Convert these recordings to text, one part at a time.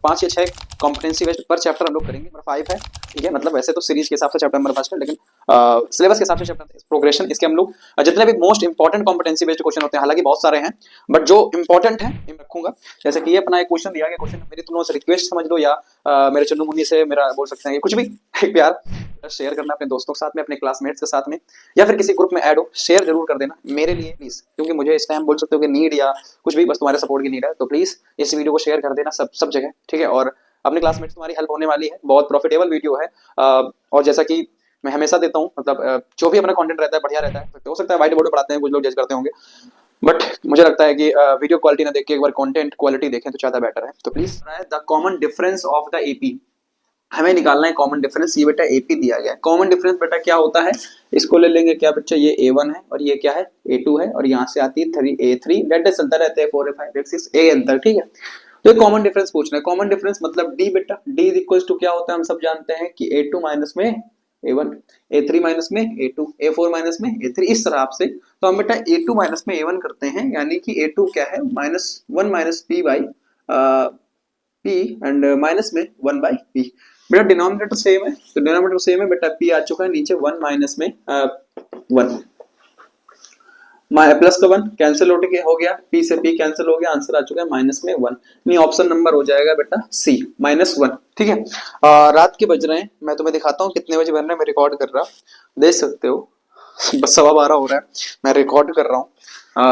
5 या 6 competency based पर chapter हम लोग करेंगे। नंबर 5 है, ठीक है। मतलब वैसे तो सीरीज के हिसाब से चैप्टर नंबर फर्स्ट है, लेकिन सिलेबस के हिसाब से चैप्टर प्रोग्रेशन इसके हम लोग जितने भी most important competency based question होते हैं, हालांकि बहुत सारे हैं, बट जो इंपॉर्टेंट है इन रखूंगा। जैसे कि ये अपना एक क्वेश्चन दिया गया, क्वेश्चन मेरी तुम लोगों से रिक्वेस्ट समझ लो, या मेरे चन्नू मुन्नी से मेरा बोल सकते हैं, ये कुछ भी एक प्यार शेयर करना अपने दोस्तों के साथ में, अपने क्लासमेट्स के साथ में, या फिर किसी ग्रुप में ऐड हो, शेयर जरूर कर देना मेरे लिए प्लीज, क्योंकि मुझे इस टाइम बोल सकते हो कि नीड या कुछ भी, बस तुम्हारे सपोर्ट की नीड है। तो प्लीज इस वीडियो को शेयर कर देना सब जगह, ठीक है। और अपने क्लासमेट्स तुम्हारी हेल्प होने वाली है, बहुत प्रॉफिटेबल वीडियो है। और जैसा कि मैं हमेशा देता हूँ, मतलब जो भी अपना कंटेंट रहता है बढ़िया रहता है। हो सकता है व्हाइट बोर्ड पे पढ़ाते हैं, कुछ लोग जज करते होंगे, बट मुझे लगता है कि वीडियो क्वालिटी ना देख के एक बार कंटेंट क्वालिटी देखें तो ज्यादा बेटर है। तो please, the common difference of the AP, हमें निकालना है कॉमन डिफरेंस। ये बेटा एपी दिया गया है। कॉमन डिफरेंस बेटा क्या होता है, इसको ले लेंगे क्या बच्चा, ये A1 है और ये क्या है A2 है, और यहाँ से आती है 3A3, डेट चलता रहता है 4A5 A6 A अंतर, ठीक है। तो ये कॉमन डिफरेंस पूछ रहे हैं। कॉमन डिफरेंस मतलब डी बेटा, डी इज इक्वल टू क्या होता है, हम सब जानते हैं कि A2 माइनस में A1, A3 माइनस में A2, A4 माइनस में A3, इस तरह से। तो हम बेटा A2 माइनस में A1 करते हैं, यानी कि A2 क्या है, -1 minus P by P and minus में 1 बाई P। बेटा डिनोमिनेटर सेम है, तो डिनोमिनेटर सेम है बेटा, P आ चुका है नीचे, 1 माइनस में 1, प्लस का 1 कैंसिल हो गया, P से P कैंसिल हो गया, आंसर आ चुका है माइनस में 1। नहीं, ऑप्शन नंबर हो जाएगा बेटा C, -1, ठीक है। रात के बज रहे हैं, मैं तुम्हें दिखाता हूँ कितने बजे बज रहे हैं, मैं रिकॉर्ड कर रहा, देख सकते हो बस 12:15 हो रहा है, मैं रिकॉर्ड कर रहा हूँ।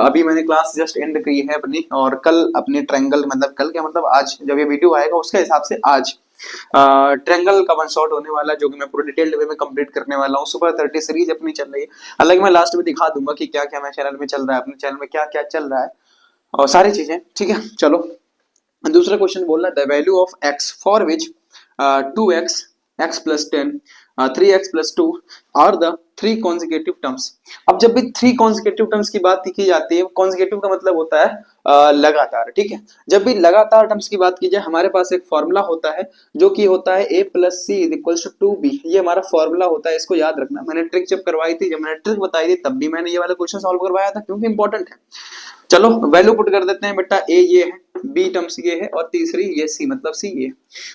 अभी मैंने क्लास जस्ट एंड की है अपनी, और कल अपनी ट्रायंगल, मतलब कल क्या मतलब आज जब ये वीडियो आएगा उसके हिसाब से आज ट्रायंगल का वन शॉट होने वाला है, जो कि मैं पूरे डिटेल्ड वे में कंप्लीट करने वाला हूँ। सुपर 30 सीरीज अपनी चल रही है, हालांकि मैं लास्ट में दिखा दूंगा कि क्या क्या मैं चैनल में चल रहा है, अपने चैनल में क्या क्या चल रहा है और सारी चीजें, ठीक है। चलो, दूसरा क्वेश्चन बोल रहा है, the value of x for which 2x, x plus 10, 3x plus 2 are the 3 consecutive terms. अब जब भी 3 कॉन्जिक्यूटिव टर्म्स की बात की जाती है, कॉन्जिक्यूटिव का मतलब होता है लगातार, ठीक है। जब भी लगातार टर्म्स की बात की जाए, हमारे पास एक फॉर्मूला होता है जो कि होता है a plus C is equal to 2b। ये हमारा फॉर्मूला होता है, इसको याद रखना। मैंने ट्रिक जब करवाई थी, जब मैंने ट्रिक बताई थी, तब भी मैंने ये वाला क्वेश्चन सॉल्व करवाया था, क्योंकि इंपॉर्टेंट है। चलो वैल्यू पुट कर देते हैं बेटा, ए ये है, बी टर्म्स ये है, और तीसरी ये सी, मतलब सी ये।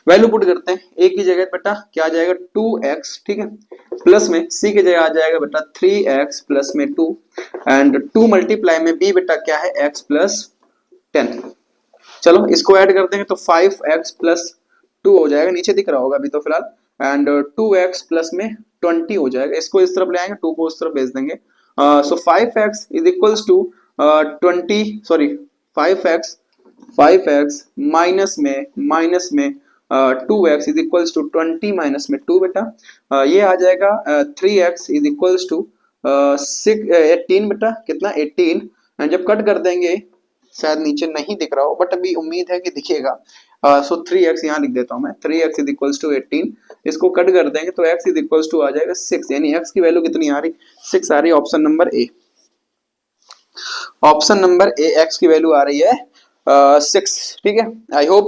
वैल्यू पुट करते हैं, ए की जगह बेटा क्या आ जाएगा 2x, ठीक है, प्लस में सी की जगह आ जाएगा बेटा 3x प्लस में 2, एंड 2 मल्टीप्लाई में बी बेटा क्या है x प्लस 10। चलो इसको ऐड करते हैं तो 5x प्लस 2 हो जाएगा, नीचे दिख रहा होगा अभी तो फिलहाल, एंड 2x प्लस में 20 हो जाएगा। इसको इस तरफ ले आएंगे, 2 को उस तरफ भेज देंगे। So 5x is equals to 20, sorry 5x, 5x minus में 2x is equals to 20 minus में 2 बेटा, ये आ जाएगा 3x इज इक्वल्स टू 18 बेटा, कितना 18, एंड जब कट कर देंगे, शायद नीचे नहीं दिख रहा हो, बट अभी उम्मीद है कि दिखेगा। सो 3x यहाँ लिख देता हूँ मैं, 3x इज इक्वल्स टू 18, इसको कट कर देंगे तो x इज इक्वल्स टू आ जाएगा 6, यानी x की वैल्यू कितनी आ रही, 6 आ रही है। Option number A, option number A, x की वैल्यू आ रही है 6, ठीक है। आई होप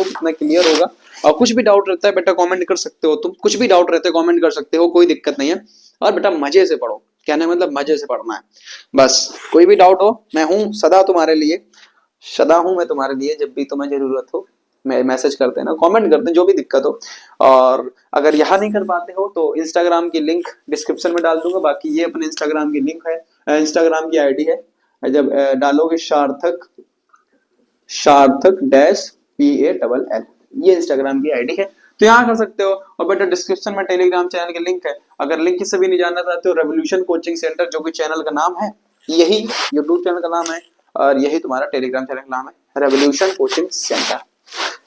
इतना क्लियर होगा। और कुछ भी डाउट रहता है बेटा कमेंट कर सकते हो, तुम कुछ भी डाउट रहता है कमेंट कर सकते हो, कोई दिक्कत नहीं है। और बेटा मजे से पढ़ो, कहने मतलब मजे से पढ़ना है बस। कोई भी डाउट हो, मैं हूँ सदा तुम्हारे लिए, सदा हूँ मैं तुम्हारे लिए, जब भी तुम्हें जरूरत हो मैसेज करते हैं ना, कमेंट करते हैं, जो भी दिक्कत हो। और अगर यहाँ नहीं कर पाते हो तो इंस्टाग्राम की लिंक डिस्क्रिप्शन में डाल दूंगा, बाकी ये अपने इंस्टाग्राम की लिंक है, इंस्टाग्राम की आईडी है। जब डालोगे सार्थक, सार्थक डैश PALL, ये इंस्टाग्राम की आईडी है, तो यहाँ कर सकते हो। और बेटा डिस्क्रिप्शन में टेलीग्राम चैनल की लिंक है, अगर लिंक किसी भी नहीं जानना चाहते हो, रेवोल्यूशन कोचिंग सेंटर जो कि चैनल का नाम है, यही यूट्यूब चैनल का नाम है, और यही तुम्हारा टेलीग्राम चैनल का नाम है, रेवोल्यूशन कोचिंग सेंटर।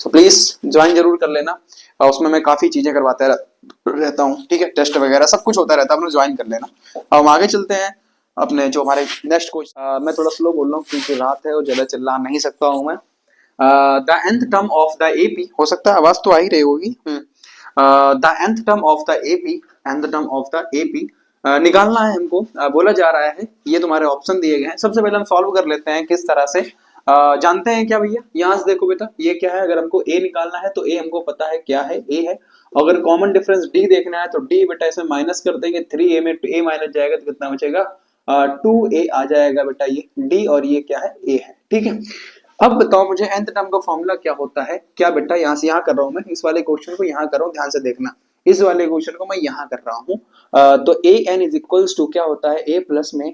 तो प्लीज ज्वाइन जरूर कर लेना, और उसमें मैं काफी चीजें करवाता रहता हूँ, ठीक है, टेस्ट वगैरह सब कुछ होता रहता है, अपने ज्वाइन कर लेना। अब हम आगे चलते हैं अपने जो हमारे नेक्स्ट कोच। मैं थोड़ा स्लो बोल रहा हूँ क्योंकि रात है और ज्यादा चिल्ला नहीं सकता हूँ मैं। The nth term of the AP, हो सकता है आवाज तो आ ही रही होगी। The nth term of the AP, nth term of the AP निकालना है हमको। बोला जा रहा है, ये तुम्हारे ऑप्शन दिए गए हैं। सबसे पहले हम सॉल्व कर लेते हैं किस तरह से। जानते हैं क्या भैया, यहाँ से देखो बेटा, ये क्या है, अगर हमको ए निकालना है तो ए हमको पता है क्या है, ए है। अगर कॉमन डिफरेंस डी देखना है तो डी बेटा इसमें माइनस कर देंगे, 3a में a माइनस जाएगा तो कितना बचेगा, 2a आ जाएगा बेटा, ये डी और ये क्या है, ए है, ठीक है। अब बताओ मुझे nth टर्म का फॉर्मूला क्या होता है। क्या बेटा यहाँ से यहाँ कर रहा हूं मैं, इस वाले क्वेश्चन को यहाँ कर रहा हूँ, ध्यान से देखना, इस वाले क्वेश्चन को मैं यहाँ कर रहा हूँ। तो A N is equals to क्या होता है, ए प्लस में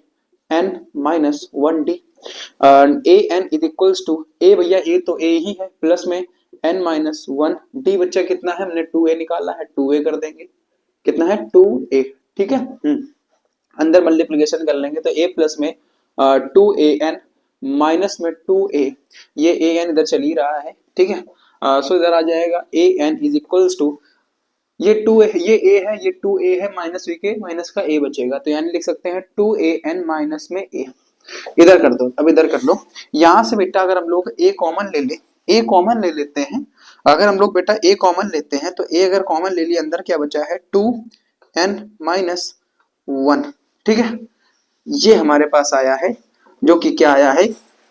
N minus one D. A N is equals to A, भैया ए तो ए ही है, प्लस में एन माइनस वन डी, बच्चा कितना है, हमने टू ए निकाला है, टू ए कर देंगे, कितना है टू ए, ठीक है। अंदर मल्टीप्लीकेशन कर लेंगे तो a प्लस में टू ए एन माइनस में टू ए, ये ए एन इधर चल ही रहा है, ठीक है। सो इधर आ जाएगा ए एन इज इक्वल्स टू, ये टू ए, ये ए है, ये टू ए है, माइनस वी के माइनस का ए बचेगा, तो यानी लिख सकते हैं टू ए एन माइनस में ए। इधर कर दो, अब इधर कर लो। यहां से बेटा अगर हम लोग ए कॉमन ले ले, ए कॉमन ले लेते हैं, अगर हम लोग बेटा ए कॉमन लेते हैं तो ए अगर कॉमन ले लिया, अंदर क्या बचा है टू एन माइनस वन, ठीक है। ये हमारे पास आया है, जो कि क्या आया है,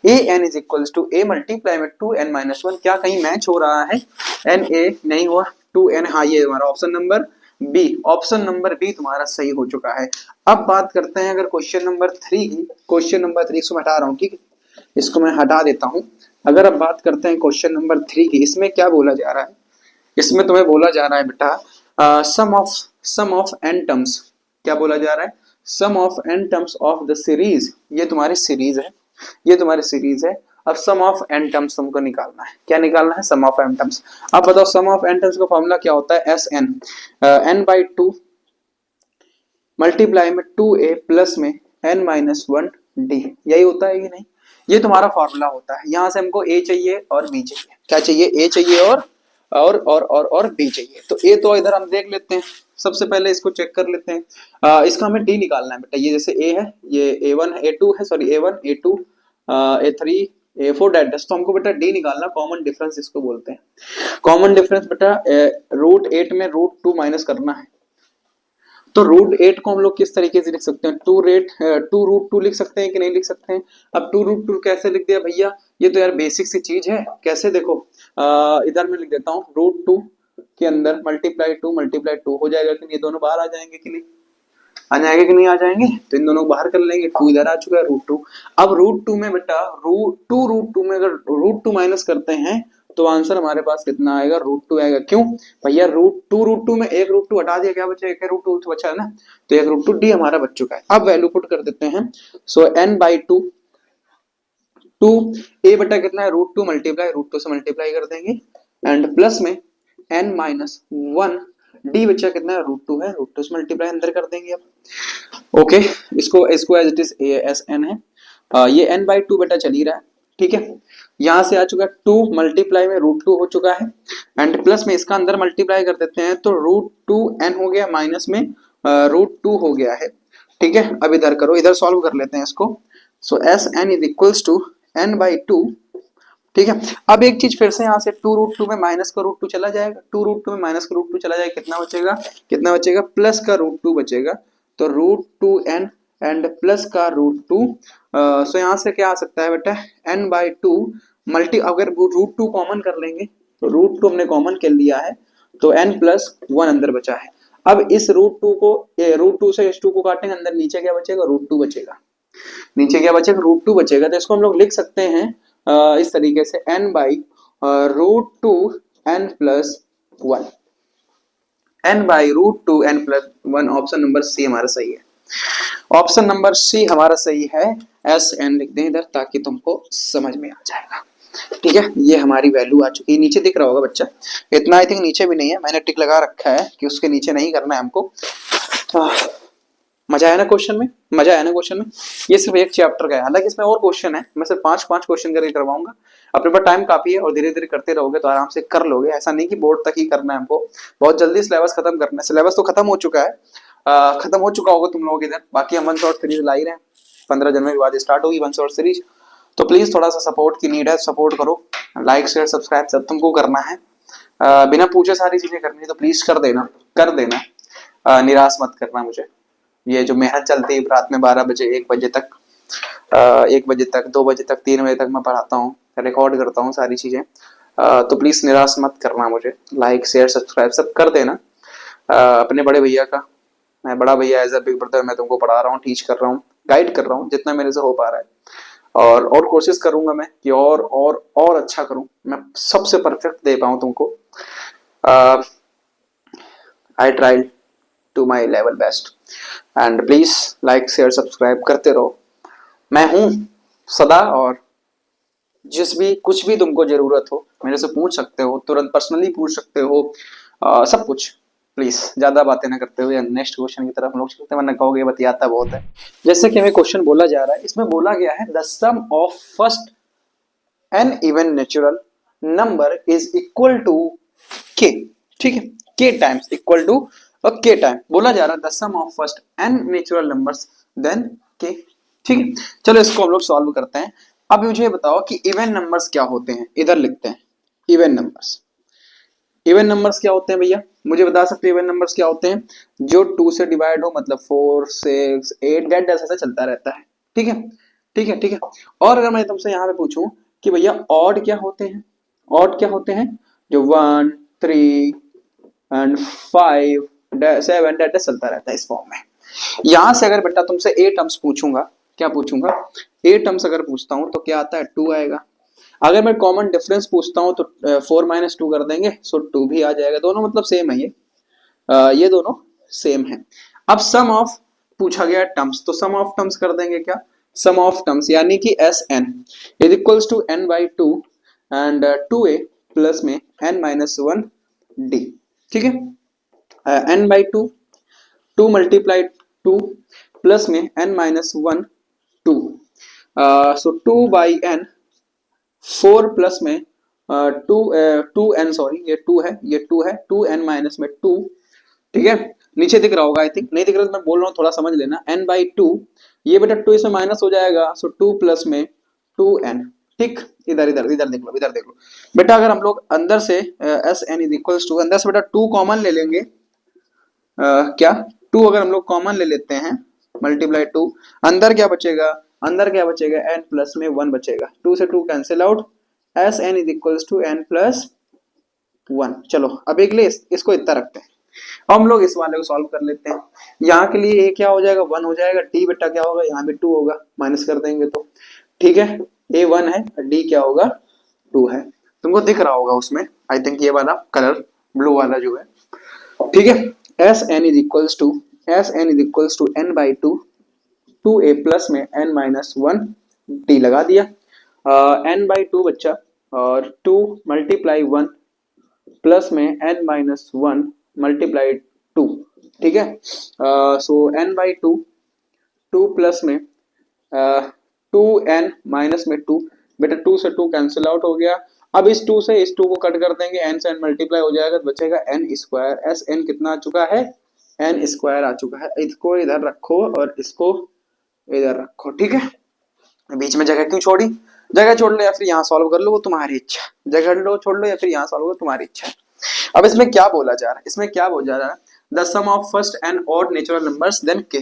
A N is equals to A multiply में टू एन माइनस वन। क्या कहीं मैच हो रहा है, एन ए नहीं हुआ, टू एन, हाँ ये हमारा option number B, option number B तुम्हारा सही हो चुका है। अब बात करते हैं अगर क्वेश्चन नंबर थ्री की, क्वेश्चन नंबर थ्री इसको मैं हटा रहा हूँ, ठीक है, इसको मैं हटा देता हूँ। अगर अब बात करते हैं क्वेश्चन नंबर थ्री की, इसमें क्या बोला जा रहा है, इसमें तुम्हें बोला जा रहा है बेटा सम ऑफ एन टर्म्स, क्या बोला जा रहा है, sum of N terms of the series, ये तुम्हारी सीरीज है, ये तुम्हारी सीरीज है। अब सम ऑफ एन टर्म्स तुमको निकालना है, क्या निकालना है, सम ऑफ एन टर्म्स। अब बताओ सम ऑफ एन टर्म्स का फॉर्मूला क्या होता है, S N, N by two multiply में टू ए प्लस में एन माइनस वन डी, यही होता है कि नहीं, ये तुम्हारा फॉर्मूला होता है। यहां से हमको ए चाहिए और बी चाहिए, क्या चाहिए, ए चाहिए और बी चाहिए। तो ए तो इधर हम देख लेते हैं, सबसे पहले इसको चेक कर लेते हैं। इसका हमें डी निकालना है बेटा, ये जैसे ए है, ये ए वन ए टू है, sorry A one A two A three A four dash, तो हमको बेटा डी निकालना, कॉमन डिफरेंस इसको बोलते हैं। कॉमन डिफरेंस बेटा रूट एट में रूट टू माइनस करना है, तो रूट एट को हम लोग किस तरीके से लिख सकते हैं, टू रूट टू लिख सकते हैं कि नहीं लिख सकते हैं। अब टू रूट टू कैसे लिख दिया भैया, ये तो यार बेसिक सी चीज है, कैसे देखो, इधर मैं लिख देता हूँ, रूट टू के अंदर मल्टीप्लाई टू हो जाएगा कि नहीं, ये दोनों बाहर आ जाएंगे कि नहीं, आ जाएंगे कि नहीं आ जाएंगे, तो इन दोनों को बाहर कर लेंगे, टू इधर आ चुका है रूट टू। अब रूट टू में बेटा रूट टू में अगर रूट टू माइनस करते हैं तो आंसर हमारे पास कितना आएगा, रूट टू आएगा। क्यों भैया, रूट टू में एक रूट टू हटा दिया, क्या बचा, एक रूट टू बचा है ना, तो एक रूट टू डी हमारा बच चुका है। अब वैल्यू पुट कर देते हैं, so N by two, two A बटा कितना है root two multiply root two से मल्टीप्लाई कर देंगे, एंड प्लस में एन माइनस वन डी बच्चा कितना है रूट टू है, रूट टू से मल्टीप्लाई अंदर कर देंगे। अब ओके, इसको इसको as it is S N है, ये एन बाई टू बेटा चल ही रहा है, ठीक है। यहां से आ चुका है टू मल्टीप्लाई में रूट टू हो चुका है, एंड प्लस में इसका अंदर मल्टीप्लाई कर देते हैं, तो रूट टू एन हो गया, माइनस में रूट टू हो गया है, ठीक है। अब इधर करो, इधर सॉल्व कर लेते हैं इसको, so S N is equals to N by two, ठीक है। अब एक चीज फिर से यहाँ से टू रूट टू में माइनस का रूट टू चला जाएगा, टू रूट टू में माइनस का रूट टू चला जाएगा, कितना बचेगा, कितना बचेगा, प्लस का रूट टू बचेगा, तो root two N and plus का रूट टू। सो यहाँ से क्या आ सकता है बेटा, एन बाई टू मल्टी, अगर रूट टू कॉमन कर लेंगे तो रूट टू हमने कॉमन कर लिया है, तो एन प्लस वन अंदर बचा है। अब इस रूट टू को, रूट टू से एस टू को काटेंगे, अंदर नीचे क्या बचेगा, रूट टू बचेगा, नीचे क्या बचेगा, रूट टू बचेगा। तो इसको हम लोग लिख सकते हैं इस तरीके से, N by root two N plus one, N by root two N plus one, option number C हमारा सही है, ऑप्शन नंबर सी हमारा सही है। एस एन लिख दें इधर ताकि तुमको समझ में आ जाएगा, ठीक है। ये हमारी वैल्यू आ चुकी है, नीचे दिख रहा होगा बच्चा, इतना आई थिंक नीचे भी नहीं है, मैंने टिक लगा रखा है कि उसके नीचे नहीं करना है हमको। मजा आया ना क्वेश्चन में, मजा आया ना क्वेश्चन में, ये सिर्फ एक चैप्टर का है, हालांकि इसमें और क्वेश्चन है, मैं सिर्फ पांच क्वेश्चन करके करवाऊंगा। अपने पास टाइम काफी है और धीरे धीरे करते रहोगे तो आराम से कर लोगे, ऐसा नहीं कि बोर्ड तक ही करना है हमको, बहुत जल्दी सिलेबस खत्म करना है। सिलेबस तो खत्म हो चुका है, खत्म हो चुका होगा तुम लोगों के इधर, बाकी हम वन शॉट सीरीज ला ही रहे हैं, 15 जनवरी के बाद स्टार्ट होगी वन शॉट सीरीज, तो प्लीज थोड़ा सा सपोर्ट की नीड है, सपोर्ट करो, लाइक शेयर सब्सक्राइब सब तुमको करना है, बिना पूछे सारी चीजें करनी है, तो प्लीज कर देना, कर देना, निराश मत करना मुझे। ये जो मेहनत चलती है रात में 12 बजे 1 बजे तक, 1 बजे तक 2 बजे तक 3 बजे तक मैं पढ़ाता हूँ, रिकॉर्ड करता हूँ सारी चीजें, तो प्लीज निराश मत करना मुझे, लाइक शेयर सब्सक्राइब सब कर देना। अपने बड़े भैया का, मैं बड़ा भैया एज अ बिग ब्रदर मैं तुमको पढ़ा रहा हूँ, टीच कर रहा हूँ, गाइड कर रहा हूँ जितना मेरे से हो पा रहा है, और कोशिश करूंगा मैं कि और अच्छा करूं, मैं सबसे परफेक्ट दे पाऊं तुमको। I try to my level best and please like share subscribe करते रहो। मैं हूं सदा, और जिस भी कुछ भी तुमको जरूरत हो मेरे से पूछ सकते हो, तुरंत पर्सनली पूछ सकते हो, सब कुछ। प्लीज ज्यादा बातें ना करते हुए नेक्स्ट क्वेश्चन की तरफ हम लोग चलते हैं, वरना कहोगे बतियाता बहुत है। जैसे कि हमें क्वेश्चन बोला जा रहा है, इसमें बोला गया है the sum of first N even natural number is equal to K. ठीक है, K times equal to K time बोला जा रहा है the sum of first N natural numbers then K. ठीक है, चलो इसको हम लोग सॉल्व करते हैं। अब मुझे बताओ कि इवन नंबर्स क्या होते हैं, इधर लिखते हैं इवन नंबर्स। इवन नंबर्स क्या होते हैं भैया, मुझे बता सकते हैं इवन नंबर्स क्या होते हैं? जो 2 से डिवाइड हो, मतलब 4 6 8 डेट ऐसा चलता रहता है। ठीक है, ठीक है, ठीक है। और अगर मैं तुमसे यहाँ पे पूछूं कि भैया ऑड क्या होते हैं, ऑड क्या होते हैं? जो 1 3 एंड 5 7 डेट चलता रहता है इस फॉर्म में। यहां से अगर बेटा तुमसे ए टर्म्स पूछूंगा, क्या पूछूंगा? ए टर्म्स अगर पूछता हूं तो क्या आता है? 2 आएगा। अगर मैं कॉमन डिफरेंस पूछता हूं तो 4 - 2 कर देंगे, सो 2 भी आ जाएगा। दोनों मतलब सेम है ये दोनों सेम है। अब सम ऑफ पूछा गया टर्म्स, तो सम ऑफ टर्म्स कर देंगे क्या? सम ऑफ टर्म्स यानी कि S N is equals to N by two and 2a plus में n माइनस 1 डी। ठीक है, n by two, 2 multiply 2 plus में n minus 1 2, so 2 by n 4 plus में 2 n, सॉरी ये 2 है, ये 2 है, 2 n माइनस में 2। ठीक है, नीचे दिख रहा होगा, आई थिंक नहीं दिख रहा तो मैं बोल रहा हूँ, थोड़ा समझ लेना। n बाई 2, ये बेटा 2 इसमें माइनस हो जाएगा, सो 2 प्लस में 2n। ठीक, इधर इधर इधर देख लो, इधर देख लो बेटा। अगर हम लोग अंदर से S N is equals to, अंदर से बेटा 2 कॉमन ले लेंगे, क्या 2 अगर हम लोग कॉमन ले लेते हैं, मल्टीप्लाई 2, अंदर क्या बचेगा? अंदर क्या बचेगा? n प्लस में 1 बचेगा। 2 से 2 cancel out, S N is equals to n plus 1। चलो अब एक लिए इसको इतना रखते हैं, अब हम लोग इस वाले को सॉल्व कर लेते हैं। यहाँ के लिए a क्या हो जाएगा? 1 हो जाएगा। d बेटा क्या होगा? यहाँ भी 2 होगा, माइनस कर देंगे तो। ठीक है, a 1 है, d क्या होगा? 2 है। तुमको दिख रहा होगा उसमें, आई थिंक ये वाला कलर ब्लू वाला जो है। ठीक है, S N is equals to, S N is equals to N by two, 2a plus में n माइनस 1 डी लगा दिया। n बाई 2 बच्चा, और 2 मल्टीप्लाई 1 प्लस में n माइनस 1 मल्टीप्लाई 2। ठीक है, सो n बाई 2, 2 प्लस में 2n माइनस में 2, बेटा 2 से 2 कैंसिल आउट हो गया। अब इस 2 से इस 2 को कट कर देंगे, n से n मल्टीप्लाई हो जाएगा तो बचेगा n स्क्वायर। एस n कितना आ चुका है? n स्क्वायर आ चुका है। इसको इधर रखो और इसको इधर रखो। ठीक है, बीच में जगह क्यों छोड़ी? जगह छोड़ लो या फिर यहाँ सॉल्व कर लो, वो तुम्हारी इच्छा। जगह लो छोड़ लो या फिर यहाँ सॉल्व करो, तुम्हारी इच्छा। अब इसमें क्या बोला जा रहा है? इसमें क्या बोला जा रहा है? The sum of first and odd natural numbers then K,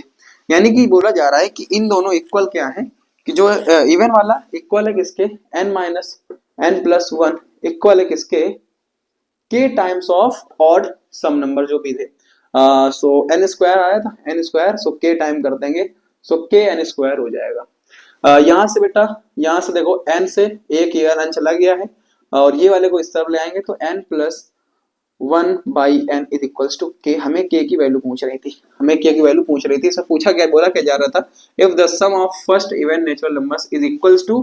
यानी कि बोला जा रहा है कि इन दोनों इक्वल क्या है, कि जो इवन वाला इक्वल है किसके? n minus n plus 1 equal है किसके? K times of odd sum number जो भी थे। सो n स्क्वायर आया था, n स्क्वायर, सो के टाइम कर देंगे, सो के n स्क्वायर हो जाएगा। यहाँ से बेटा, यहाँ से देखो n से एक ईयर n चला गया है, और ये वाले को इस तरफ ले आएंगे तो n plus 1 by n is equals to K. हमें k की वैल्यू पूछ रही थी, हमें k की वैल्यू पूछ रही थी। इसमें पूछा क्या, बोला क्या जा रहा था? If the sum of first even natural numbers is equals to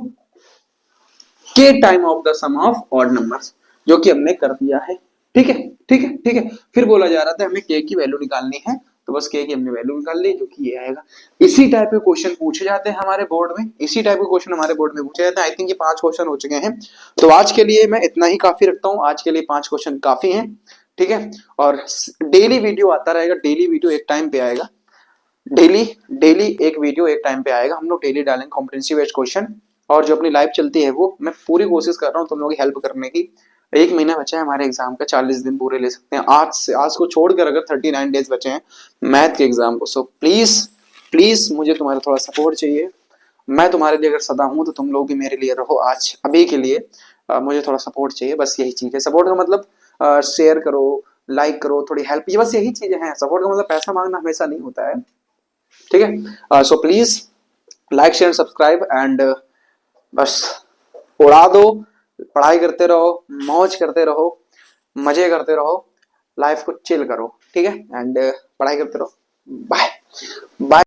K time of the sum of odd numbers, जो कि हमने कर दिया है। ठीक है, ठीक है, ठीक है। फिर बोला जा रहा था हमें k की वैल्यू निकालनी है, तो बस k की हमने वैल्यू निकाल ली, जो कि ये आएगा। इसी टाइप के क्वेश्चन पूछे जाते हैं हमारे बोर्ड में, इसी टाइप के क्वेश्चन हमारे बोर्ड में पूछे जाते हैं। आई थिंक ये 5 क्वेश्चन हो चुके हैं, तो आज के लिए मैं इतना ही काफी रखता हूँ। आज के लिए 5 क्वेश्चन काफी हैं। ठीक है, और डेली वीडियो आता रहेगा, डेली वीडियो एक टाइम पे आएगा, डेली डेली एक वीडियो एक टाइम पे आएगा। हम लोग डेली डालेंगे कॉम्पिटेंसी बेस्ड क्वेश्चन, और जो अपनी लाइफ चलती है वो मैं पूरी कोशिश कर रहा हूँ तुम लोगों की हेल्प करने की। 1 महीना बचा है हमारे एग्जाम का, 40 दिन पूरे ले सकते हैं आज से, आज को छोड़कर अगर 39 डेज बचे हैं मैथ के एग्जाम को। सो प्लीज प्लीज मुझे तुम्हारा थोड़ा सपोर्ट चाहिए। मैं तुम्हारे लिए अगर सदा हूं तो तुम लोग भी मेरे लिए रहो। आज अभी के लिए मुझे थोड़ा सपोर्ट चाहिए, बस यही चीज है। सपोर्ट का मतलब शेयर करो, लाइक करो, थोड़ी हेल्प, ये बस यही चीजें हैं। सपोर्ट का मतलब पैसा मांगना हमेशा नहीं होता है। ठीक है, so please like share subscribe and बस उड़ा दो, पढ़ाई करते रहो, मौज करते रहो, मजे करते रहो, लाइफ को चिल करो, ठीक है, एंड पढ़ाई करते रहो। Bye bye.